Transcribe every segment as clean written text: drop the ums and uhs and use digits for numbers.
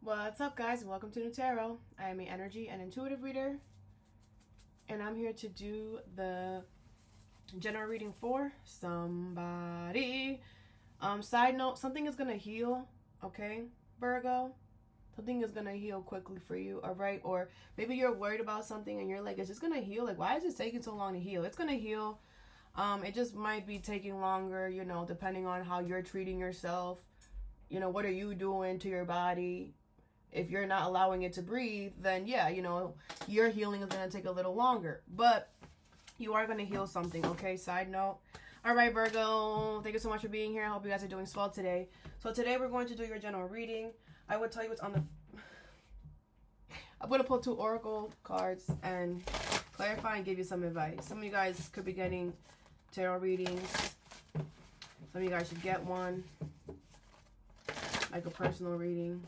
What's up, guys, and welcome to Nutarot. I am an energy and intuitive reader, and I'm here to do the general reading for somebody. Side note, something is gonna heal, okay, Virgo? Something is gonna heal quickly for you, all right? Or maybe you're worried about something and you're like, it's just gonna heal. Like, why is it taking so long to heal? It's gonna heal. It just might be taking longer, you know, depending on how you're treating yourself. You know, what are you doing to your body? If you're not allowing it to breathe, then yeah, you know, your healing is going to take a little longer. But you are going to heal something, okay? Side note. All right, Virgo, thank you so much for being here. I hope you guys are doing swell today. So today we're going to do your general reading. I would tell you what's on the... I'm going to pull 2 oracle cards and clarify and give you some advice. Some of you guys could be getting tarot readings. Some of you guys should get one, like a personal reading.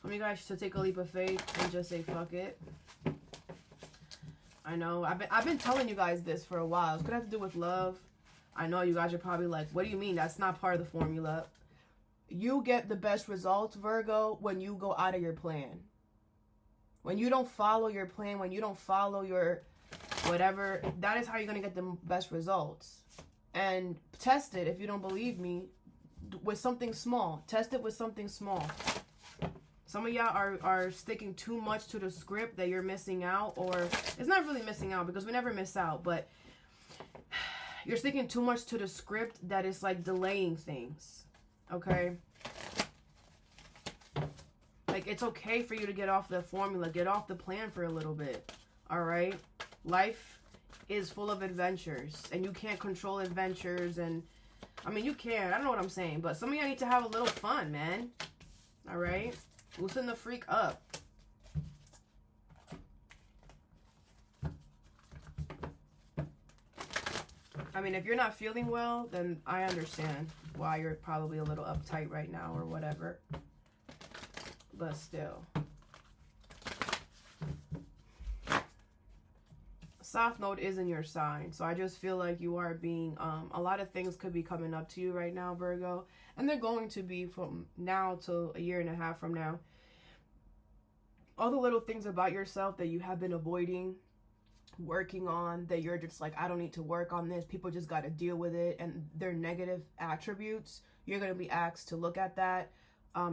Some of you guys should take a leap of faith and just say, fuck it. I know. I've been telling you guys this for a while. It's going to have to do with love. I know you guys are probably like, what do you mean? That's not part of the formula. You get the best results, Virgo, when you go out of your plan. When you don't follow your plan, when you don't follow your whatever, that is how you're going to get the best results. And test it, if you don't believe me, with something small. Test it with something small. Some of y'all are sticking too much to the script that you're missing out, or it's not really missing out because we never miss out, but you're sticking too much to the script that is like delaying things, okay? Like, it's okay for you to get off the formula, get off the plan for a little bit, all right? Life is full of adventures, and you can't control adventures, and I mean, you can, I don't know what I'm saying, but some of y'all need to have a little fun, man, all right? Loosen the freak up. I mean, if you're not feeling well, then I understand why you're probably a little uptight right now or whatever. But still. South Node is in your sign, so I just feel like you are being, a lot of things could be coming up to you right now, Virgo, and they're going to be from now till a year and a half from now. All the little things about yourself that you have been avoiding, working on, that you're just like, I don't need to work on this, people just got to deal with it, and their negative attributes, you're going to be asked to look at that.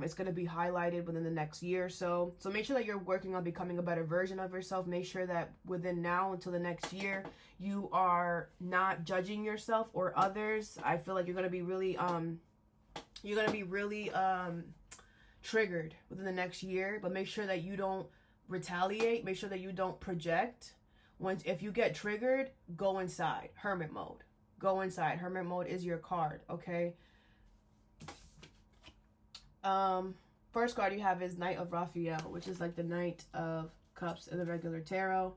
It's going to be highlighted within the next year or so. So make sure that you're working on becoming a better version of yourself. Make sure that within now until the next year, you are not judging yourself or others. I feel like you're going to be really, triggered within the next year, but make sure that you don't retaliate. Make sure that you don't project. If you get triggered, go inside. Hermit mode. Go inside. Hermit mode is your card, okay? First card you have is Knight of Raphael, which is like the Knight of Cups in the regular tarot.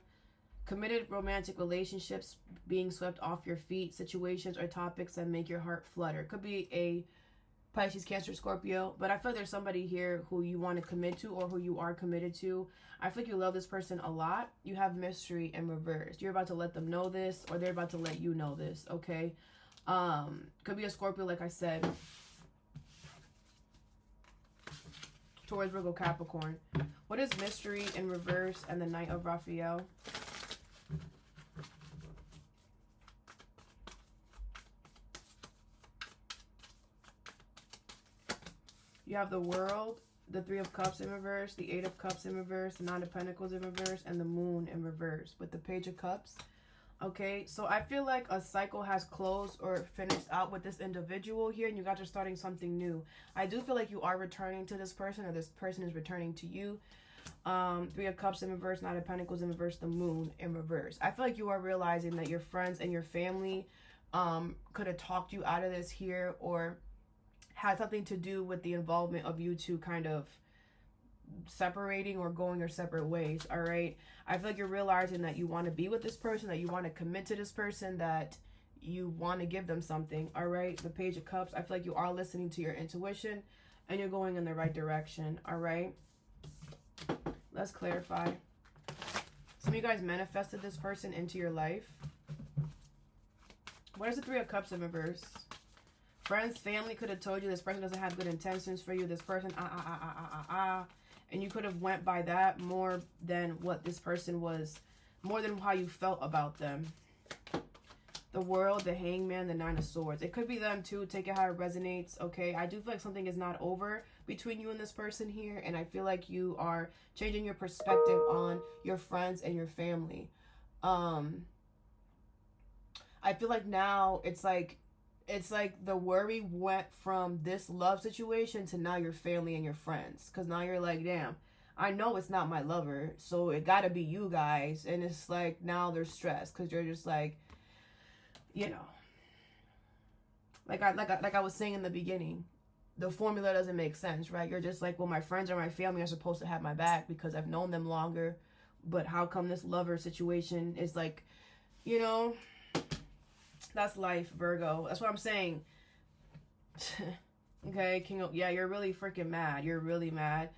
Committed romantic relationships being swept off your feet, situations or topics that make your heart flutter. Could be a Pisces, Cancer, Scorpio, but I feel like there's somebody here who you want to commit to or who you are committed to. I feel like you love this person a lot. You have mystery in reverse. You're about to let them know this, or they're about to let you know this, okay? Could be a Scorpio, like I said. Towards Virgo, Capricorn. What is mystery in reverse and the Knight of Raphael? You have the World, the 3 of Cups in reverse, the 8 of Cups in reverse, the 9 of Pentacles in reverse, and the Moon in reverse with the Page of Cups. Okay, so I feel like a cycle has closed or finished out with this individual here, and you guys are starting something new. I do feel like you are returning to this person, or this person is returning to you. 3 of Cups in reverse, 9 of Pentacles in reverse, the Moon in reverse. I feel like you are realizing that your friends and your family could have talked you out of this here, or had something to do with the involvement of you two kind of separating or going your separate ways, all right? I feel like you're realizing that you want to be with this person, that you want to commit to this person, that you want to give them something, all right? The Page of Cups, I feel like you are listening to your intuition and you're going in the right direction, all right? Let's clarify. Some of you guys manifested this person into your life. What is the 3 of Cups in reverse? Friends, family could have told you this person doesn't have good intentions for you. This person, and you could have went by that more than what this person was, more than how you felt about them. The World, the Hangman, the Nine of Swords. It could be them too. Take it how it resonates, okay? I do feel like something is not over between you and this person here, and I feel like you are changing your perspective on your friends and your family. I feel like now it's like the worry went from this love situation to now your family and your friends. Because now you're like, damn, I know it's not my lover, so it gotta be you guys. And it's like now they're stressed because you're just like, you know, like I was saying in the beginning, the formula doesn't make sense, right? You're just like, well, my friends or my family are supposed to have my back because I've known them longer. But how come this lover situation is like, you know, that's life, Virgo. That's what I'm saying. Okay, King of, yeah, you're really freaking mad. You're really mad.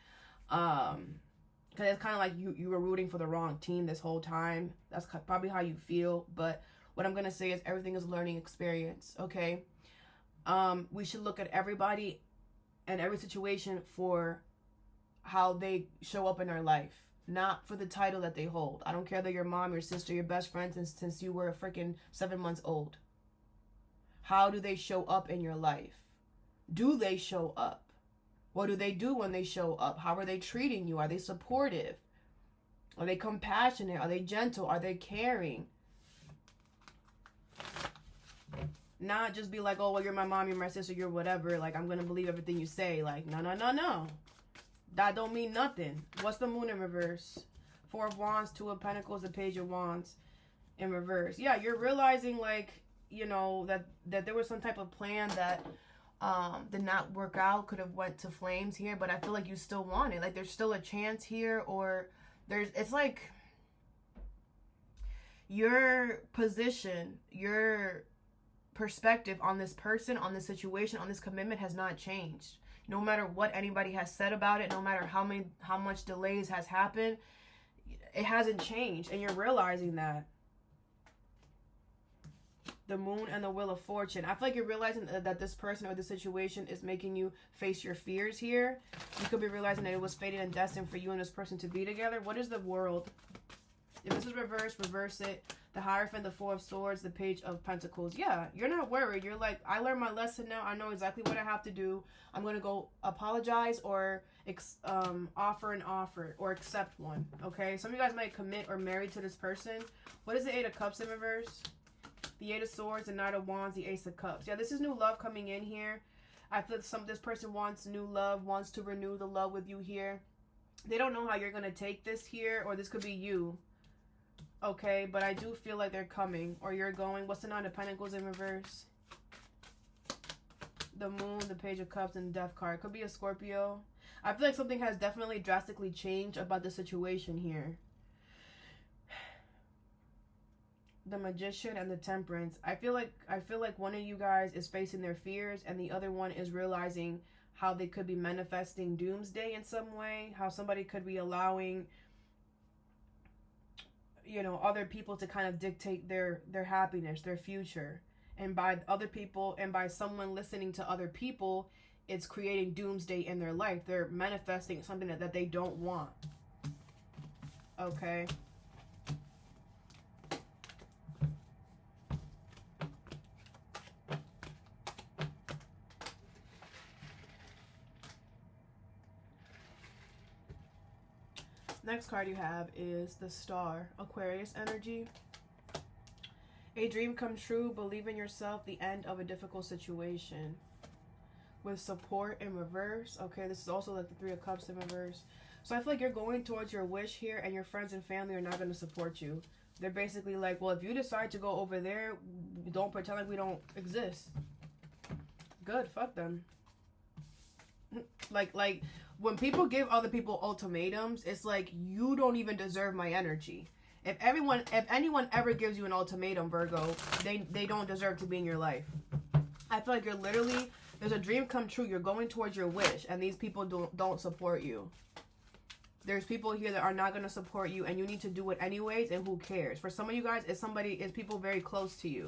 Because it's kind of like you were rooting for the wrong team this whole time. That's probably how you feel. But what I'm going to say is everything is a learning experience, okay? We should look at everybody and every situation for how they show up in our life, not for the title that they hold. I don't care that your mom, your sister, your best friend since you were a freaking 7 months old. How do they show up in your life? Do they show up? What do they do when they show up? How are they treating you? Are they supportive? Are they compassionate? Are they gentle? Are they caring? Not just be like, oh, well, you're my mom, you're my sister, you're whatever. Like, I'm going to believe everything you say. Like, no. That don't mean nothing. What's the Moon in reverse? Four of Wands, Two of Pentacles, the Page of Wands in reverse. Yeah, you're realizing, like, you know, that there was some type of plan that did not work out, could have went to flames here, but I feel like you still want it. Like, there's still a chance here, or it's like your position, your perspective on this person, on this situation, on this commitment has not changed. No matter what anybody has said about it, no matter how much delays has happened, it hasn't changed, and you're realizing that. The Moon and the Wheel of Fortune. I feel like you're realizing that this person or this situation is making you face your fears here. You could be realizing that it was fated and destined for you and this person to be together. What is the World? If this is reverse, reverse it. The Hierophant, the Four of Swords, the Page of Pentacles. Yeah, you're not worried. You're like, I learned my lesson now. I know exactly what I have to do. I'm going to go apologize or offer an offer or accept one. Okay? Some of you guys might commit or marry to this person. What is the Eight of Cups in reverse? The Eight of Swords, the Knight of Wands, the Ace of Cups. Yeah, this is new love coming in here. I feel this person wants new love, wants to renew the love with you here. They don't know how you're going to take this here, or this could be you. Okay, but I do feel like they're coming, or you're going. What's the Nine of Pentacles in reverse? The Moon, the Page of Cups, and the Death card. Could be a Scorpio. I feel like something has definitely drastically changed about the situation here. The Magician and the Temperance. I feel like one of you guys is facing their fears, and the other one is realizing how they could be manifesting doomsday in some way. How somebody could be allowing, you know, other people to kind of dictate their happiness, their future. And by other people, and by someone listening to other people, it's creating doomsday in their life. They're manifesting something that they don't want. Okay. Next card you have is the Star, Aquarius energy. A dream come true, believe in yourself, the end of a difficult situation. With support in reverse. Okay, this is also like the Three of Cups in reverse. So I feel like you're going towards your wish here, and your friends and family are not going to support you. They're basically like, well, if you decide to go over there, don't pretend like we don't exist. Good, fuck them. Like when people give other people ultimatums, it's like, you don't even deserve my energy. If anyone ever gives you an ultimatum, Virgo, they don't deserve to be in your life. I feel like you're literally, there's a dream come true. You're going towards your wish, and these people don't support you. There's people here that are not going to support you, and you need to do it anyways, and who cares? For some of you guys, it's people very close to you.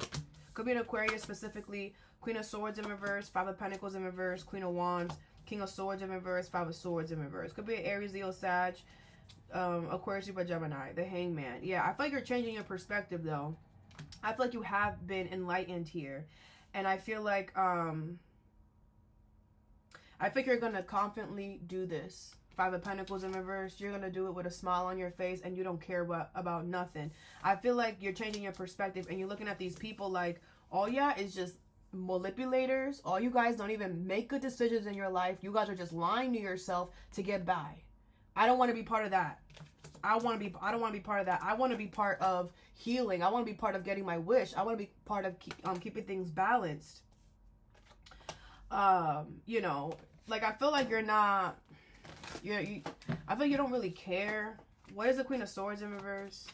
Could be an Aquarius specifically. Queen of Swords in reverse, Five of Pentacles in reverse, Queen of Wands, King of Swords in reverse, Five of Swords in reverse. Could be an Aries, Leo, Sag, Aquarius, Libra, Gemini, the Hangman. Yeah, I feel like you're changing your perspective though. I feel like you have been enlightened here. And I feel like you're gonna confidently do this. Five of Pentacles in reverse, you're gonna do it with a smile on your face and you don't care about nothing. I feel like you're changing your perspective and you're looking at these people like, all yeah is just manipulators. All you guys don't even make good decisions in your life. You guys are just lying to yourself to get by. I don't want to be part of that. I don't want to be part of that. I want to be part of healing. I want to be part of getting my wish. I want to be part of keeping things balanced. You know, like I feel like you're not. I feel like you don't really care. What is the Queen of Swords in reverse?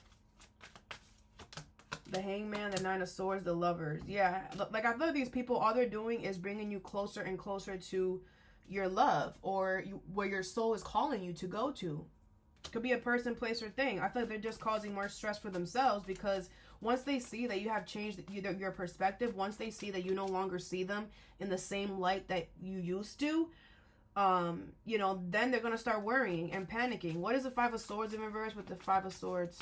The Hangman, the Nine of Swords, the Lovers. Yeah, like I feel like these people, all they're doing is bringing you closer and closer to your love, or where your soul is calling you to go to. Could be a person, place, or thing. I feel like they're just causing more stress for themselves, because once they see that you have changed your perspective, once they see that you no longer see them in the same light that you used to, you know, then they're going to start worrying and panicking. What is the Five of Swords in reverse with the Five of Swords?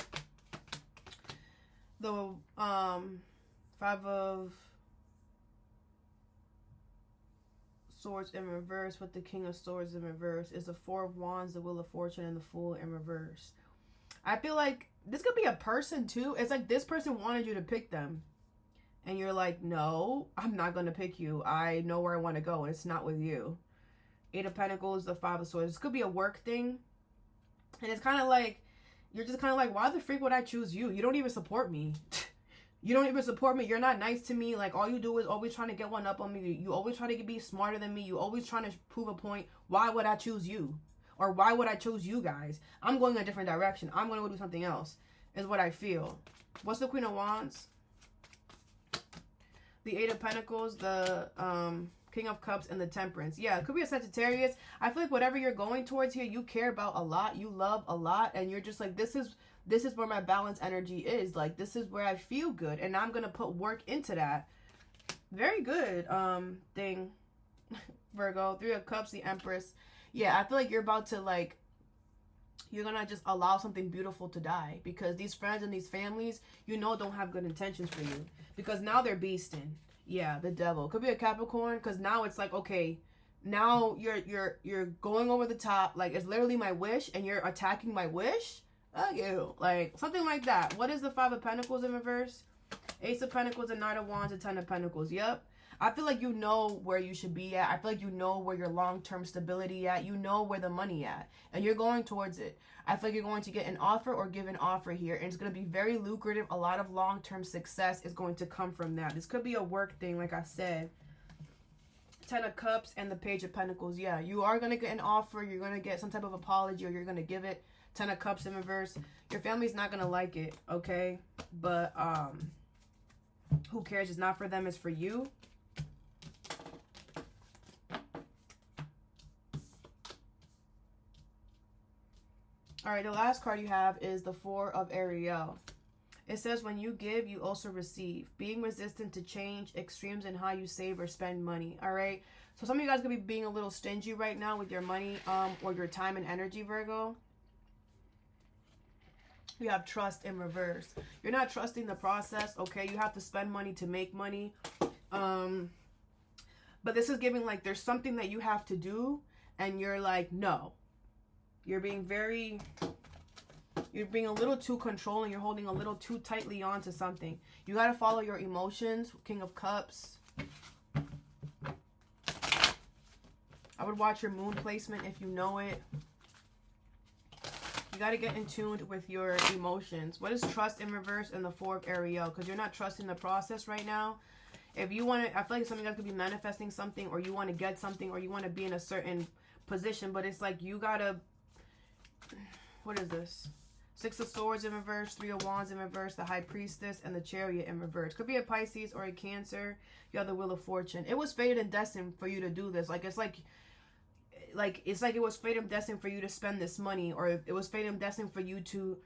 The Five of Swords in reverse with the King of Swords in reverse is the Four of Wands, the Wheel of Fortune, and the Fool in reverse. I feel like this could be a person too. It's like this person wanted you to pick them. And you're like, no, I'm not going to pick you. I know where I want to go, and it's not with you. Eight of Pentacles, the Five of Swords. This could be a work thing. And it's kind of like, you're just kind of like, why the freak would I choose you? You don't even support me. You don't even support me. You're not nice to me. Like, all you do is always trying to get one up on me. You always try to be smarter than me. You always trying to prove a point. Why would I choose you? Or why would I choose you guys? I'm going a different direction. I'm going to go do something else, is what I feel. What's the Queen of Wands? The Eight of Pentacles, the King of Cups, and the Temperance. Yeah, it could be a Sagittarius. I feel like whatever you're going towards here, you care about a lot. You love a lot. And you're just like, this is where my balance energy is. Like, this is where I feel good. And I'm going to put work into that. Very good thing, Virgo. Three of Cups, the Empress. Yeah, I feel like you're about to, like, you're going to just allow something beautiful to die. Because these friends and these families, you know, don't have good intentions for you. Because now they're beasting. Yeah, the Devil. Could be a Capricorn, because now it's like, okay, now you're going over the top. Like, it's literally my wish, and you're attacking my wish. You like something like that. What is the Five of Pentacles in reverse? Ace of Pentacles, and Knight of Wands, and Ten of Pentacles. Yep. I feel like you know where you should be at. I feel like you know where your long-term stability at. You know where the money at, and you're going towards it. I feel like you're going to get an offer or give an offer here, and it's going to be very lucrative. A lot of long-term success is going to come from that. This could be a work thing, like I said. Ten of Cups and the Page of Pentacles. Yeah, you are going to get an offer. You're going to get some type of apology, or you're going to give it. Ten of Cups in reverse. Your family's not going to like it, okay? But who cares? It's not for them. It's for you. All right, the last card you have is the Four of Ariel. It says, when you give, you also receive. Being resistant to change, extremes in how you save or spend money. All right? So some of you guys could be being a little stingy right now with your money or your time and energy, Virgo. You have trust in reverse. You're not trusting the process, okay? You have to spend money to make money. But this is giving, like, there's something that you have to do, and you're like, no. You're being a little too controlling. You're holding a little too tightly on to something. You got to follow your emotions. King of Cups. I would watch your moon placement if you know it. You got to get in tune with your emotions. What is trust in reverse and the Four of Ariel? Because you're not trusting the process right now. If you want to, I feel like some of you guys could be manifesting something, or you want to get something, or you want to be in a certain position, but it's like you got to, what is this? Six of Swords in reverse, Three of Wands in reverse, the High Priestess, and the Chariot in reverse. Could be a Pisces or a Cancer. You have the Wheel of Fortune. It was fated and destined for you to do this. Like, it's like it was fated and destined for you to spend this money, or it was fated and destined for you to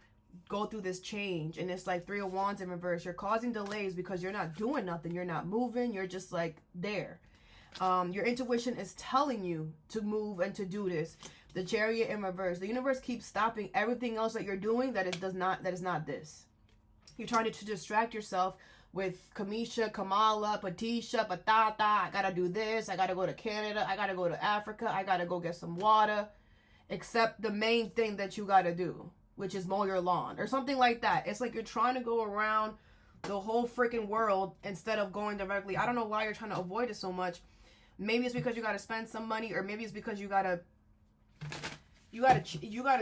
go through this change. And it's like 3 of Wands in reverse. You're causing delays because you're not doing nothing. You're not moving. You're just like there. Your intuition is telling you to move and to do this. The Chariot in reverse. The universe keeps stopping everything else that you're doing that is not this. You're trying to distract yourself with Kamisha, Kamala, Patisha, Patata. I gotta do this. I gotta go to Canada. I gotta go to Africa. I gotta go get some water. Except the main thing that you gotta do, which is mow your lawn or something like that. It's like you're trying to go around the whole freaking world instead of going directly. I don't know why you're trying to avoid it so much. Maybe it's because you gotta spend some money, or maybe it's because you gotta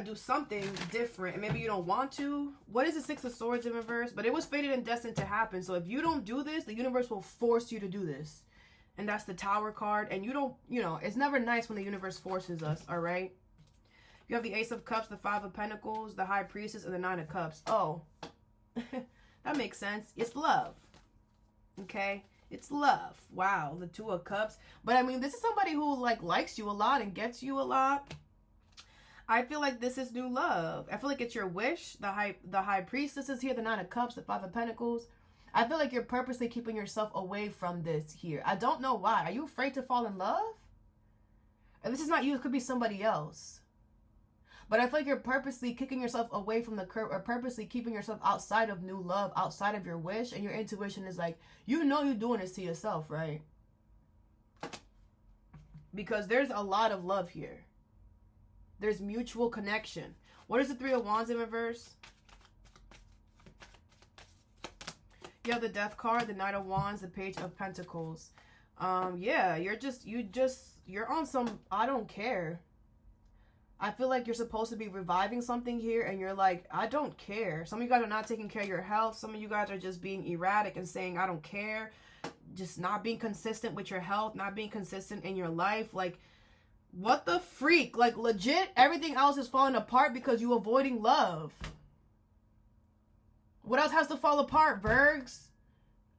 do something different, and maybe you don't want to. What is the 6 of Swords in reverse? But it was fated and destined to happen. So if you don't do this, the universe will force you to do this. And that's the Tower card. And you don't, it's never nice when the universe forces us, all right? You have the Ace of Cups, the 5 of Pentacles, the High Priestess, and the 9 of Cups. Oh, that makes sense. It's love, okay? It's love. Wow, the 2 of Cups. But I mean, this is somebody who likes you a lot and gets you a lot. I feel like this is new love. I feel like it's your wish. The high Priestess is here. The 9 of Cups, the 5 of Pentacles. I feel like you're purposely keeping yourself away from this here. I don't know why. Are you afraid to fall in love? And this is not you. It could be somebody else. But I feel like you're purposely kicking yourself away from the curve, or purposely keeping yourself outside of new love, outside of your wish. And your intuition is like, you're doing this to yourself, right? Because there's a lot of love here. There's mutual connection. What is the 3 of Wands in reverse? You have the Death card, the Knight of Wands, the Page of Pentacles. Yeah, you're on some, I don't care. I feel like you're supposed to be reviving something here, and you're like, I don't care. Some of you guys are not taking care of your health. Some of you guys are just being erratic and saying, I don't care. Just not being consistent with your health, not being consistent in your life. Like, what the freak? Like, legit, everything else is falling apart because you avoiding love. What else has to fall apart, Virgs?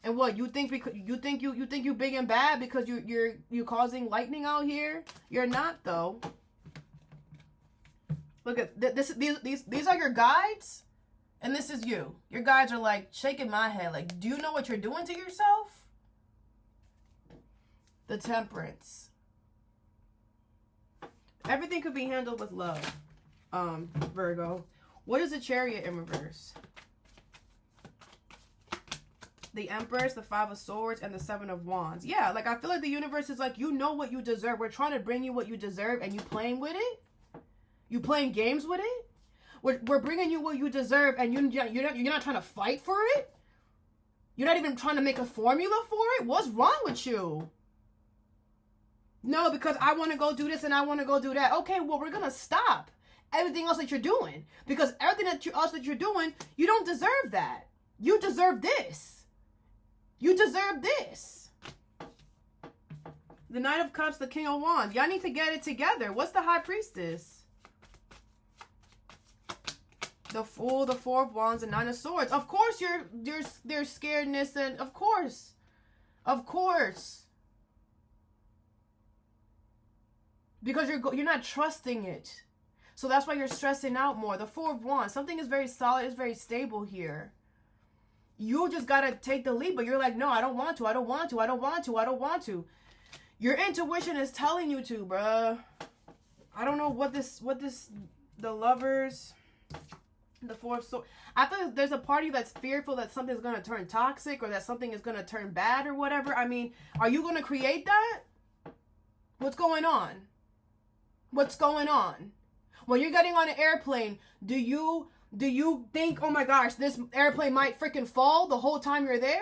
And what, you think you big and bad because you're causing lightning out here? You're not, though. Look at these are your guides, and this is you. Your guides are like shaking my head. Like, do you know what you're doing to yourself? The Temperance. Everything could be handled with love, Virgo. What is the Chariot in reverse? The Empress, the 5 of Swords, and the 7 of Wands. Yeah, like, I feel like the universe is like, you know what you deserve. We're trying to bring you what you deserve, and you playing with it? You playing games with it? We're bringing you what you deserve, and you're not trying to fight for it? You're not even trying to make a formula for it? What's wrong with you? No, because I want to go do this and I want to go do that. Okay, well, we're going to stop everything else that you're doing. Because everything else that you're doing, you don't deserve that. You deserve this. You deserve this. The Knight of Cups, the King of Wands. Y'all need to get it together. What's the High Priestess? The Fool, the 4 of Wands, and 9 of Swords. Of course, there's scaredness, and of course. Because you're not trusting it. So that's why you're stressing out more. The 4 of Wands. Something is very solid. It's very stable here. You just got to take the lead. But you're like, no, I don't want to. Your intuition is telling you to, bruh. I don't know what the Lovers, the 4 of Swords. I feel like there's a party that's fearful that something's going to turn toxic, or that something is going to turn bad or whatever. I mean, are you going to create that? What's going on? When you're getting on an airplane, do you think, oh my gosh, this airplane might freaking fall the whole time you're there?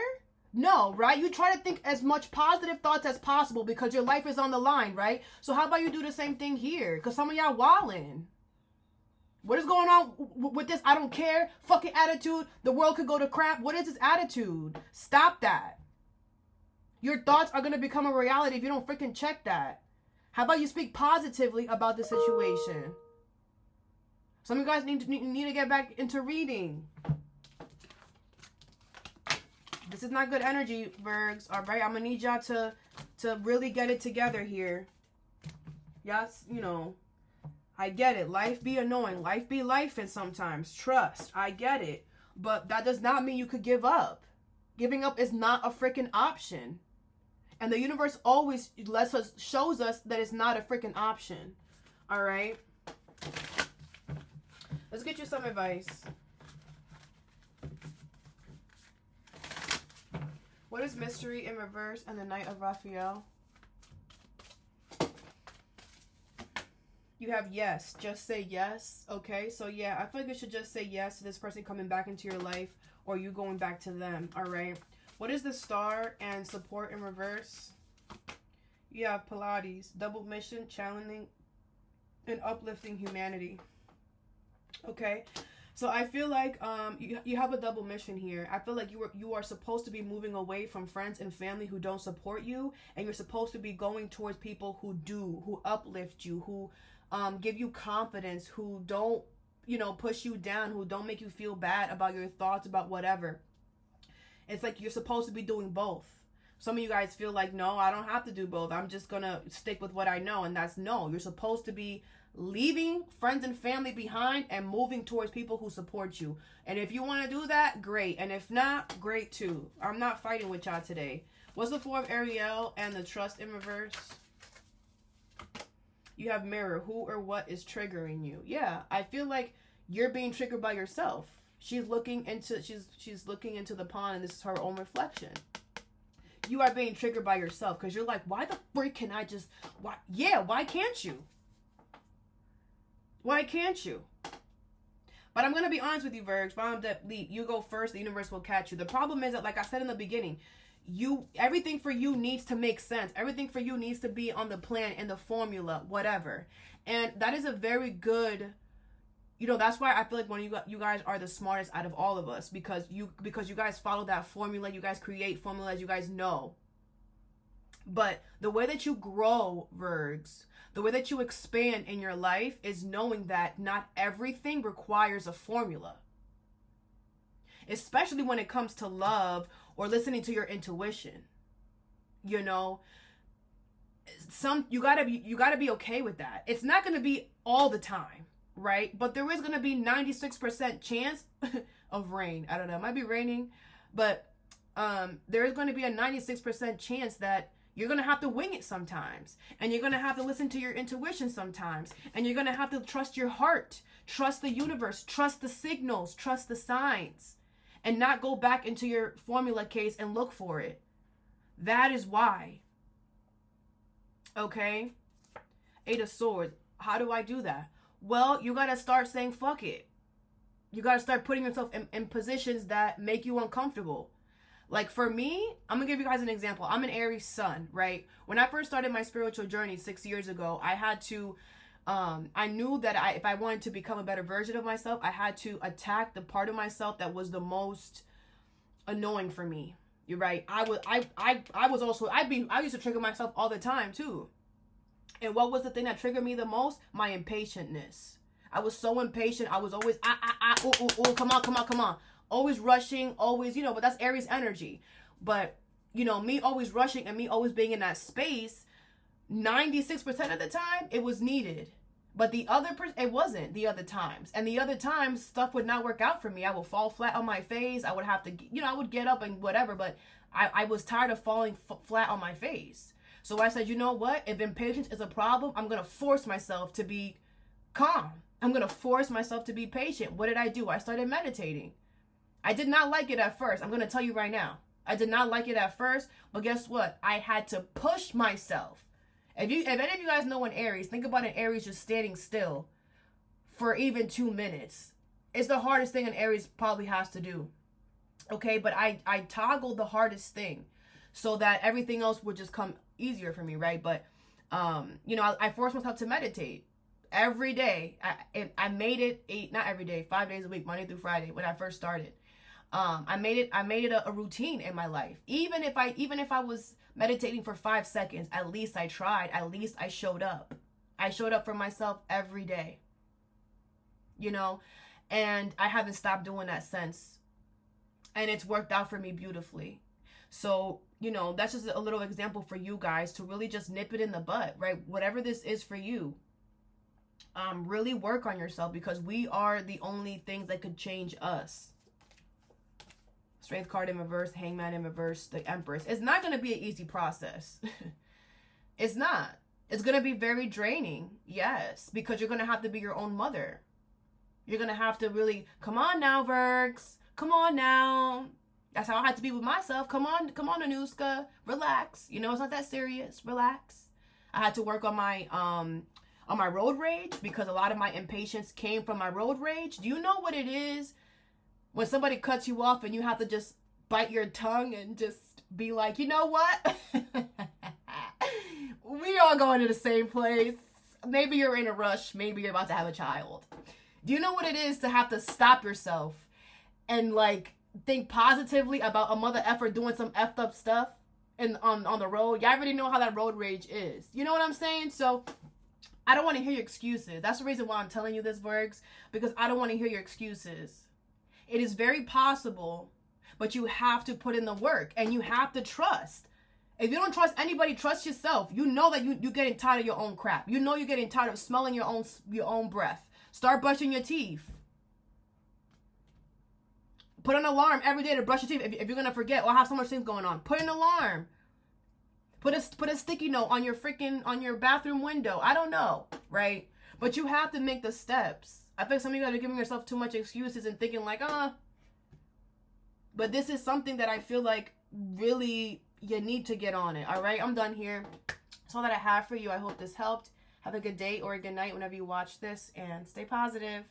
No, right? You try to think as much positive thoughts as possible because your life is on the line, right? So how about you do the same thing here? Because some of y'all wildin'. What is going on with this I don't care fucking attitude? The world could go to crap. What is this attitude? Stop that. Your thoughts are going to become a reality if you don't freaking check that. How about you speak positively about the situation? Some of you guys need to get back into reading. This is not good energy, Virgs. All right, I'm gonna need y'all to really get it together here. Yes, I get it. Life be annoying. Life be life, and sometimes. Trust. I get it. But that does not mean you could give up. Giving up is not a freaking option. And the universe always shows us that it's not a freaking option. All right? Let's get you some advice. What is mystery in reverse and the Knight of Raphael? You have yes. Just say yes. Okay, so yeah, I feel like you should just say yes to this person coming back into your life or you going back to them, all right? What is the Star and support in reverse? You have Pilates, double mission, challenging and uplifting humanity. Okay, so I feel like you have a double mission here. I feel like you are supposed to be moving away from friends and family who don't support you, and you're supposed to be going towards people who do, who uplift you, who give you confidence, who don't, push you down, who don't make you feel bad about your thoughts, about whatever. It's like you're supposed to be doing both. Some of you guys feel like, no, I don't have to do both. I'm just going to stick with what I know. And that's no. You're supposed to be leaving friends and family behind and moving towards people who support you. And if you want to do that, great. And if not, great too. I'm not fighting with y'all today. What's the Four of Ariel and the Trust in reverse? You have Mirror. Who or what is triggering you? Yeah, I feel like you're being triggered by yourself. She's looking into the pond, and this is her own reflection. You are being triggered by yourself because you're like, why the freak can I just? Why? Yeah, why can't you? Why can't you? But I'm gonna be honest with you, Virgs. Bottom depth leap. You go first. The universe will catch you. The problem is that, like I said in the beginning, everything for you needs to make sense. Everything for you needs to be on the plan, in the formula, whatever. And that is a very good. That's why I feel like when you guys are the smartest out of all of us, because you guys follow that formula, you guys create formulas, you guys know. But the way that you grow, Virgs, the way that you expand in your life is knowing that not everything requires a formula. Especially when it comes to love or listening to your intuition. You gotta be okay with that. It's not gonna be all the time. Right? But there is going to be 96% chance of rain. I don't know. It might be raining. But there is going to be a 96% chance that you're going to have to wing it sometimes. And you're going to have to listen to your intuition sometimes. And you're going to have to trust your heart. Trust the universe. Trust the signals. Trust the signs. And not go back into your formula case and look for it. That is why. Okay? Eight of Swords. How do I do that? Well, you got to start saying, fuck it. You got to start putting yourself in positions that make you uncomfortable. Like for me, I'm going to give you guys an example. I'm an Aries sun, right? When I first started my spiritual journey 6 years ago, I had to, I knew that if I wanted to become a better version of myself, I had to attack the part of myself that was the most annoying for me. You're right. I used to trigger myself all the time too. And what was the thing that triggered me the most? My impatientness. I was so impatient. I was always, come on. Always rushing, always, but that's Aries energy. But, me always rushing and me always being in that space, 96% of the time, it was needed. But it wasn't the other times. And the other times, stuff would not work out for me. I would fall flat on my face. I would have to, I would get up and whatever. But I was tired of falling flat on my face. So I said, you know what? If impatience is a problem, I'm going to force myself to be calm. I'm going to force myself to be patient. What did I do? I started meditating. I did not like it at first. I'm going to tell you right now. I did not like it at first, but guess what? I had to push myself. If any of you guys know an Aries, think about an Aries just standing still for even 2 minutes. It's the hardest thing an Aries probably has to do. Okay, but I toggled the hardest thing so that everything else would just come easier for me, right? But I forced myself to meditate every day. I made it not every day, 5 days a week, Monday through Friday when I first started. I made it a routine in my life. Even if I was meditating for 5 seconds, at least I tried. At least I showed up. I showed up for myself every day. And I haven't stopped doing that since. And it's worked out for me beautifully. So, that's just a little example for you guys to really just nip it in the butt, right? Whatever this is for you, really work on yourself, because we are the only things that could change us. Strength card in reverse, Hangman in reverse, the Empress. It's not going to be an easy process. It's not. It's going to be very draining, yes, because you're going to have to be your own mother. You're going to have to really, come on now, Virgs. Come on now. That's how I had to be with myself. Come on, Anuska. Relax. You know, it's not that serious. Relax. I had to work on my road rage, because a lot of my impatience came from my road rage. Do you know what it is when somebody cuts you off and you have to just bite your tongue and just be like, you know what? We all going to the same place. Maybe you're in a rush. Maybe you're about to have a child. Do you know what it is to have to stop yourself and like think positively about a mother effer doing some effed up stuff on the road? Y'all already know how that road rage is. You know what I'm saying? So I don't want to hear your excuses. That's the reason why I'm telling you this, Virgs, because I don't want to hear your excuses. It is very possible, but you have to put in the work and you have to trust. If you don't trust anybody, trust yourself. You know that you're getting tired of your own crap. You know you're getting tired of smelling your own breath. Start brushing your teeth. Put an alarm every day to brush your teeth. If you're gonna forget or have so much things going on, put an alarm. Put a sticky note on your bathroom window. I don't know, right? But you have to make the steps. I think some of you guys are giving yourself too much excuses and thinking like, But this is something that I feel like really you need to get on it. All right, I'm done here. That's all that I have for you. I hope this helped. Have a good day or a good night whenever you watch this, and stay positive.